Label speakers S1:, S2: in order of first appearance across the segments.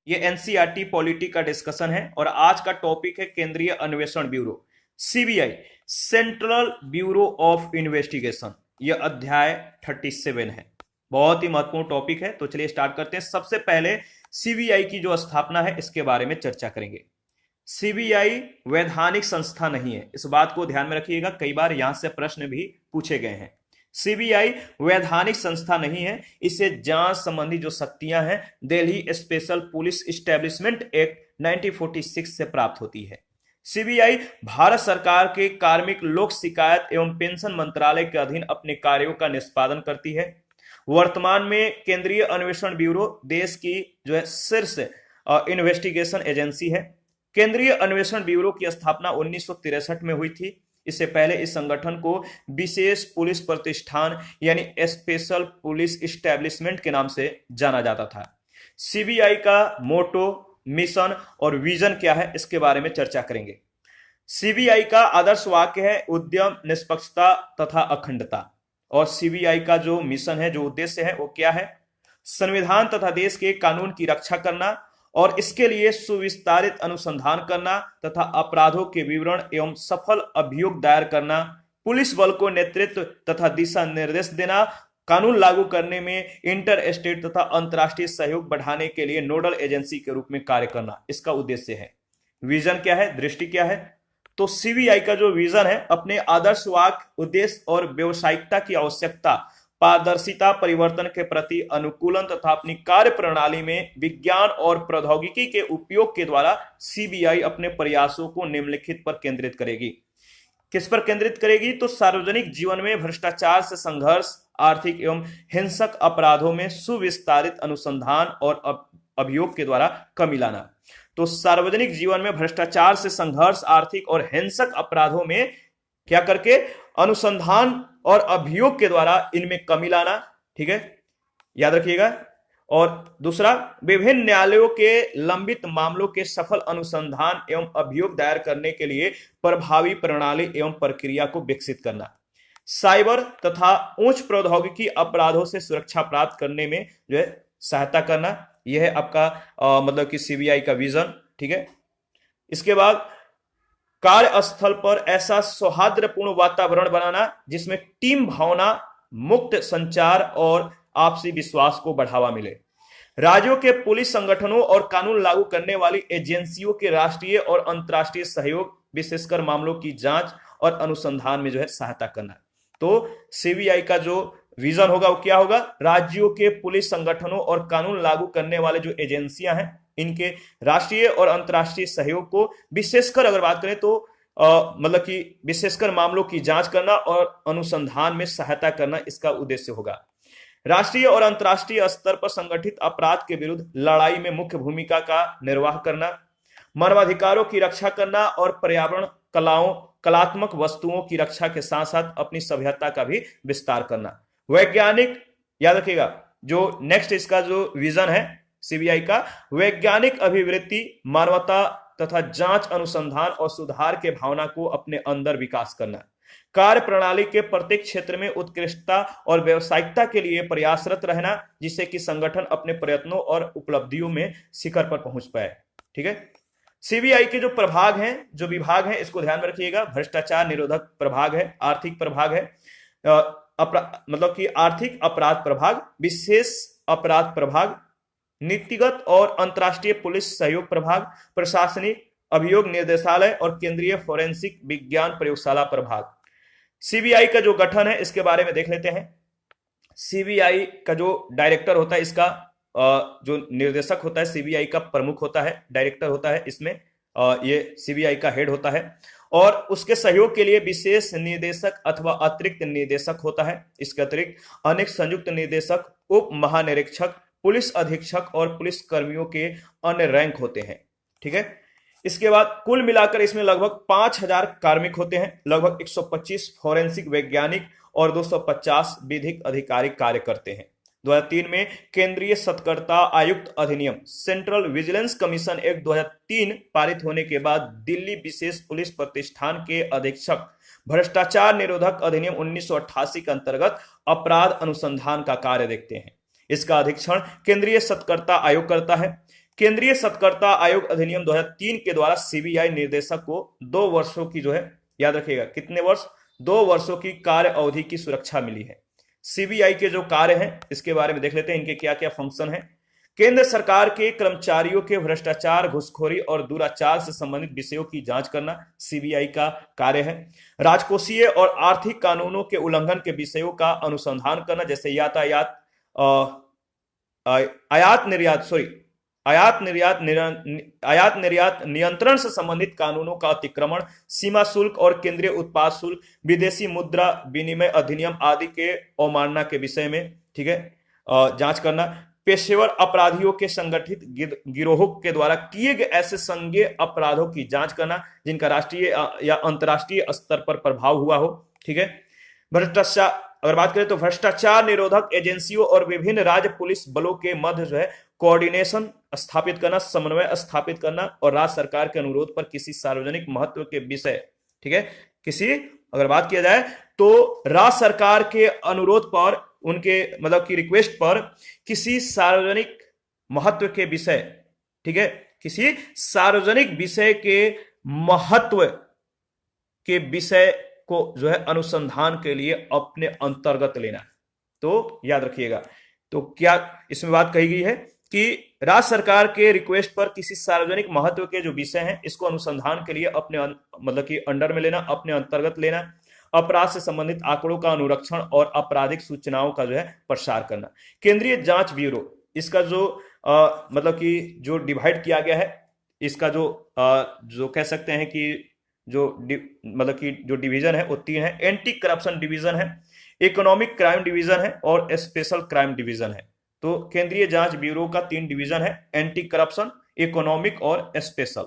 S1: ये NCERT polity का discussion है और आज का टॉपिक है केंद्रीय अन्वेषण bureau, CBI, central bureau of investigation. यह अध्याय 37 है। बहुत ही महत्वपूर्ण टॉपिक है, तो चलिए स्टार्ट करते हैं। सबसे पहले सीबीआई की जो स्थापना है इसके बारे में चर्चा करेंगे। सीबीआई वैधानिक संस्था नहीं है, इस बात को ध्यान में रखिएगा, कई बार यहां से प्रश्न भी पूछे गए हैं। सीबीआई वैधानिक संस्था नहीं है, इसे जांच संबंधी जो शक्तियां हैं Delhi special police establishment act 1946 से प्राप्त होती है। सीबीआई भारत सरकार के कार्मिक लोक शिकायत एवं पेंशन मंत्रालय के अधीन अपने कार्यों का निष्पादन करती है। वर्तमान में केंद्रीय अन्वेषण ब्यूरो देश की जो है शीर्ष इन्वेस्टिगेशन एजेंसी है। केंद्रीय अन्वेषण ब्यूरो की स्थापना 1963 में हुई थी। इससे पहले इस संगठन को विशेष पुलिस प्रतिष्ठान यानी स्पेशल पुलिस इस्टेब्लिशमेंट के नाम से जाना जाता था। सीबीआई का मोटो, मिशन और विजन क्या है, इसके बारे में चर्चा करेंगे। सीबीआई का आदर्श वाक्य है उद्यम, निष्पक्षता तथा अखंडता। और सीबीआई का जो मिशन है, जो उद्देश्य है, वो क्या है? संविधान तथा देश के कानून की रक्षा करना और इसके लिए सुविस्तारित अनुसंधान करना तथा अपराधों के विवरण एवं सफल अभियोग दायर करना, पुलिस बल को नेतृत्व तथा दिशा निर्देश देना, कानून लागू करने में इंटर स्टेट तथा अंतर्राष्ट्रीय सहयोग बढ़ाने के लिए नोडल एजेंसी के रूप में कार्य करना, इसका उद्देश्य है। विजन क्या है, दृष्टि क्या है? तो सीबीआई का जो विजन है, अपने आदर्श वाक्य, उद्देश्य और व्यवसायिकता की आवश्यकता, पारदर्शिता, परिवर्तन के प्रति अनुकूलन तथा अपनी कार्य प्रणाली में विज्ञान और प्रौद्योगिकी के उपयोग के द्वारा सीबीआई अपने प्रयासों को निम्नलिखित पर केंद्रित करेगी। किस पर केंद्रित करेगी? तो सार्वजनिक जीवन में भ्रष्टाचार से संघर्ष, आर्थिक एवं हिंसक अपराधों में सुविस्तारित अनुसंधान और अभियोग के द्वारा कमी लाना। तो सार्वजनिक जीवन में भ्रष्टाचार से संघर्ष, आर्थिक और हिंसक अपराधों में क्या करके अनुसंधान और अभियोग के द्वारा इनमें कमी लाना, ठीक है, याद रखिएगा। और दूसरा, विभिन्न न्यायालयों के लंबित मामलों के सफल अनुसंधान एवं अभियोग दायर करने के लिए प्रभावी प्रणाली एवं प्रक्रिया को विकसित करना। साइबर तथा उच्च प्रौद्योगिकी अपराधों से सुरक्षा प्राप्त करने में जो है सहायता करना, यह है आपका मतलब कि सीबीआई का विजन, ठीक है। इसके बाद कार्यस्थल पर ऐसा सौहार्दपूर्ण वातावरण बनाना जिसमें टीम भावना, मुक्त संचार और आपसी विश्वास को बढ़ावा मिले। राज्यों के पुलिस संगठनों और कानून लागू करने वाली एजेंसियों के राष्ट्रीय और अंतर्राष्ट्रीय सहयोग, विशेषकर मामलों की जांच और अनुसंधान में जो है सहायता करना। तो सीबीआई का जो विजन होगा वो क्या होगा? राज्यों के पुलिस संगठनों और कानून लागू करने वाले जो एजेंसियां हैं, इनके राष्ट्रीय और अंतर्राष्ट्रीय सहयोग को, विशेषकर अगर बात करें तो मतलब कि विशेषकर मामलों की जांच करना और अनुसंधान में सहायता करना, इसका उद्देश्य होगा। राष्ट्रीय और अंतर्राष्ट्रीय स्तर पर संगठित अपराध के विरुद्ध लड़ाई में मुख्य भूमिका का निर्वाह करना, मानवाधिकारों की रक्षा करना और पर्यावरण, कलात्मक वस्तुओं की रक्षा के साथ साथ अपनी सभ्यता का भी विस्तार करना। वैज्ञानिक, याद रखिएगा, जो नेक्स्ट इसका जो विजन है सीबीआई का, वैज्ञानिक अभिवृत्ति, मानवता तथा जांच, अनुसंधान और सुधार के भावना को अपने अंदर विकास करना। कार्य प्रणाली के प्रत्येक क्षेत्र में उत्कृष्टता और व्यावसायिकता के लिए प्रयासरत रहना, जिससे कि संगठन अपने प्रयत्नों और उपलब्धियों में शिखर पर पहुंच पाए, ठीक है। सीबीआई के जो प्रभाग हैं, जो विभाग हैं, इसको ध्यान में रखिएगा। भ्रष्टाचार निरोधक प्रभाग है, आर्थिक प्रभाग है, मतलब कि आर्थिक अपराध प्रभाग, विशेष अपराध प्रभाग, नीतिगत और अंतर्राष्ट्रीय पुलिस सहयोग प्रभाग, प्रशासनिक अभियोग निर्देशालय और केंद्रीय फोरेंसिक विज्ञान प्रयोगशाला प्रभाग। सीबीआई का जो गठन है इसके बारे में देख लेते हैं। सीबीआई का जो डायरेक्टर होता है, इसका जो निर्देशक होता है, सीबीआई का प्रमुख होता है, डायरेक्टर होता है, इसमें ये सीबीआई का हेड होता है। और उसके सहयोग के लिए विशेष निदेशक अथवा अतिरिक्त निदेशक होता है। इसके अतिरिक्त अनेक संयुक्त निदेशक, उप महानिरीक्षक, पुलिस अधीक्षक और पुलिस कर्मियों के अन्य रैंक होते हैं, ठीक है। इसके बाद कुल मिलाकर इसमें लगभग 5000 कार्मिक होते हैं, लगभग 125 फोरेंसिक वैज्ञानिक और 250 विधिक अधिकारी कार्य करते हैं। 2003 में केंद्रीय सतर्कता आयुक्त अधिनियम, सेंट्रल विजिलेंस कमीशन एक्ट 2003 पारित होने के बाद दिल्ली विशेष पुलिस प्रतिष्ठान के अधीक्षक भ्रष्टाचार निरोधक अधिनियम 1988 के अंतर्गत अपराध अनुसंधान का कार्य देखते हैं। इसका अधीक्षण केंद्रीय सतर्कता आयोग करता है। केंद्रीय सतर्कता आयोग अधिनियम 2003 के द्वारा सीबीआई निर्देशक को 2 वर्षों की जो है, याद रखिएगा कितने वर्ष, 2 वर्षों की कार्य अवधि की सुरक्षा मिली है। सीबीआई के जो कार्य हैं इसके बारे में देख लेते हैं, इनके क्या क्या फंक्शन है। केंद्र सरकार के कर्मचारियों के भ्रष्टाचार, घूसखोरी और दुराचार से संबंधित विषयों की जांच करना सीबीआई का कार्य है। राजकोषीय और आर्थिक कानूनों के उल्लंघन के विषयों का अनुसंधान करना, जैसे यातायात आयात निर्यात नियंत्रण से संबंधित कानूनों का अतिक्रमण, सीमा शुल्क और केंद्रीय उत्पाद शुल्क, विदेशी मुद्रा विनिमय अधिनियम आदि के अवमानना के विषय में, ठीक है, जांच करना। पेशेवर अपराधियों के संगठित गिरोहों के द्वारा किए गए ऐसे संज्ञेय अपराधों की जांच करना जिनका राष्ट्रीय या अंतर्राष्ट्रीय स्तर पर प्रभाव हुआ हो, ठीक है। भ्रष्टाचार, अगर बात करें तो भ्रष्टाचार निरोधक एजेंसियों और विभिन्न राज्य पुलिस बलों के मध्य जो है कोऑर्डिनेशन स्थापित करना, समन्वय स्थापित करना और राज्य सरकार के अनुरोध पर किसी सार्वजनिक महत्व के विषय, ठीक है, किसी, अगर बात किया जाए तो राज्य सरकार के अनुरोध पर, उनके मतलब की रिक्वेस्ट पर किसी सार्वजनिक महत्व के विषय, ठीक है, किसी सार्वजनिक विषय के महत्व के विषय को जो है अनुसंधान के लिए अपने अंतर्गत लेना। तो याद रखिएगा, तो क्या इसमें बात कही गई है कि राज्य सरकार के रिक्वेस्ट पर किसी सार्वजनिक महत्व के जो विषय हैं इसको अनुसंधान के लिए अपने मतलब कि अंडर में लेना, अपने अंतर्गत लेना। अपराध से संबंधित आंकड़ों का अनुरक्षण और आपराधिक सूचनाओं का जो है प्रसार करना। केंद्रीय जांच ब्यूरो, इसका जो मतलब कि जो डिवाइड किया गया है, इसका जो कह सकते हैं कि जो मतलब कि जो डिवीजन है वो 3 है। एंटी करप्शन डिवीजन है, इकोनॉमिक क्राइम डिवीजन है और स्पेशल क्राइम डिवीजन है। तो केंद्रीय जांच ब्यूरो का 3 डिवीजन है, एंटी करप्शन, इकोनॉमिक और स्पेशल।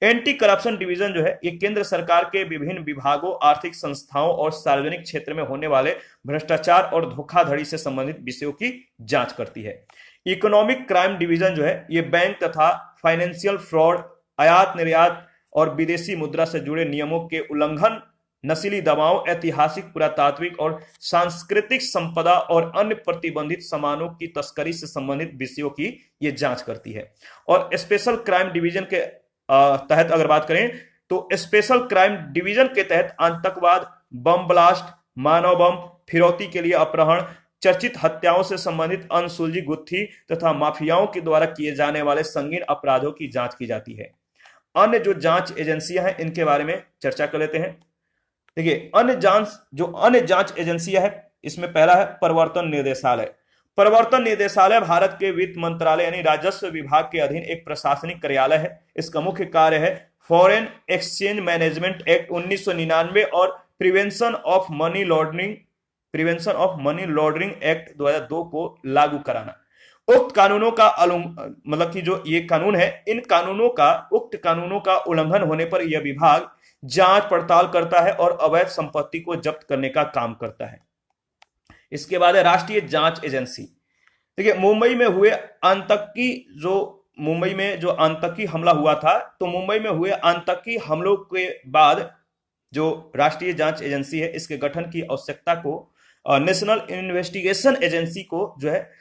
S1: एंटी करप्शन डिवीजन जो है ये केंद्र सरकार के विभिन्न विभागों, आर्थिक संस्थाओं और सार्वजनिक क्षेत्र में होने वाले भ्रष्टाचार और धोखाधड़ी से संबंधित विषयों की जांच करती है। इकोनॉमिक क्राइम डिवीजन जो है ये बैंक तथा फाइनेंशियल फ्रॉड, आयात निर्यात और विदेशी मुद्रा से जुड़े नियमों के उल्लंघन, नशीली दवाओं, ऐतिहासिक, पुरातात्विक और सांस्कृतिक संपदा और अन्य प्रतिबंधित सामानों की तस्करी से संबंधित विषयों की ये जांच करती है। और स्पेशल क्राइम डिवीजन के तहत अगर बात करें तो स्पेशल क्राइम डिवीजन के तहत आतंकवाद, बम ब्लास्ट, मानव बम, फिरौती के लिए अपहरण, चर्चित हत्याओं से संबंधित अनसुलझी गुत्थी तथा माफियाओं के द्वारा किए जाने वाले संगीन अपराधों की जांच की जाती है। अन्य जो जांच एजेंसियां हैं इनके बारे में चर्चा कर लेते हैं। देखिए, अन्य जांच एजेंसियां हैं, इसमें पहला है प्रवर्तन निदेशालय। प्रवर्तन निदेशालय भारत के वित्त मंत्रालय यानी राजस्व विभाग के अधीन एक प्रशासनिक कार्यालय है। इसका मुख्य कार्य है फॉरेन एक्सचेंज मैनेजमेंट एक्ट 1999 और prevention of money laundering act 2002 को लागू कराना। उक्त कानूनों का मतलब कि जो ये कानून है, उक्त कानूनों का उल्लंघन होने पर यह विभाग जांच पड़ताल करता है और अवैध संपत्ति को जब्त करने का काम करता है। इसके बाद है राष्ट्रीय जांच एजेंसी। देखिए, मुंबई में जो आतंकी हमला हुआ था, तो मुंबई में हुए आतंकी हमलों के बाद जो राष्ट्रीय जांच एजेंसी है इसके गठन की आवश्यकता को नेशनल इन्वेस्टिगेशन एजेंसी को जो है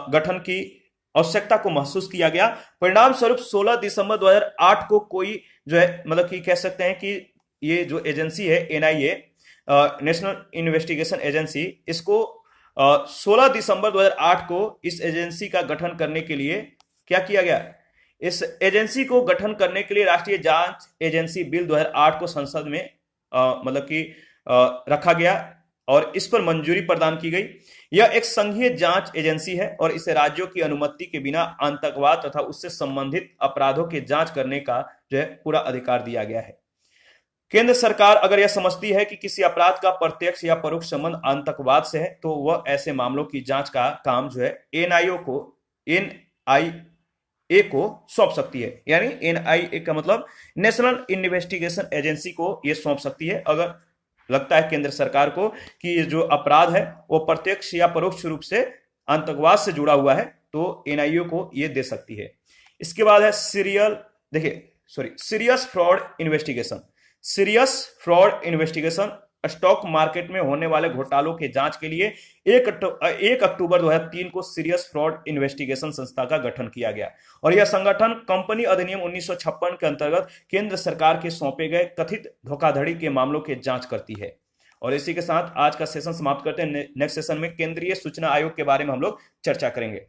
S1: गठन की आवश्यकता को महसूस किया गया। परिणाम स्वरूप 16 दिसंबर 2008 को कोई जो है मतलब कि कह सकते हैं कि ये जो एजेंसी है एनआईए, नेशनल इन्वेस्टिगेशन एजेंसी, इसको 16 दिसंबर 2008 को इस एजेंसी का गठन करने के लिए क्या किया गया? इस एजेंसी को गठन करने के लिए राष्ट्रीय जांच एजेंसी बिल 2008 को संसद में मतलब कि रखा गया और इस पर मंजूरी प्रदान की गई। यह एक संघीय जांच एजेंसी है और इसे राज्यों की अनुमति के बिना आतंकवाद तथा उससे संबंधित अपराधों की जांच करने का जो है पूरा अधिकार दिया गया है। केंद्र सरकार अगर यह समझती है कि किसी अपराध का प्रत्यक्ष या परोक्ष संबंध आतंकवाद से है तो वह ऐसे मामलों की जांच का काम जो है एनआईए को सौंप सकती है। यानी एनआईए का मतलब नेशनल इन्वेस्टिगेशन एजेंसी को यह सौंप सकती है अगर लगता है केंद्र सरकार को कि ये जो अपराध है वो प्रत्यक्ष या परोक्ष रूप से आतंकवाद से जुड़ा हुआ है, तो एनआईए को ये दे सकती है। इसके बाद है serious fraud investigation. Serious fraud investigation stock market में होने वाले घोटालों के जांच के लिए 1 अक्टूबर 2003 को सीरियस फ्रॉड इन्वेस्टिगेशन संस्था का गठन किया गया और यह संगठन कंपनी अधिनियम 1956 के अंतर्गत केंद्र सरकार के सौंपे गए कथित धोखाधड़ी के मामलों की जांच करती है। और इसी के साथ आज का सेशन समाप्त करते हैं। नेक्स्ट सेशन में केंद्रीय सूचना आयोग के बारे में हम लोग चर्चा करेंगे।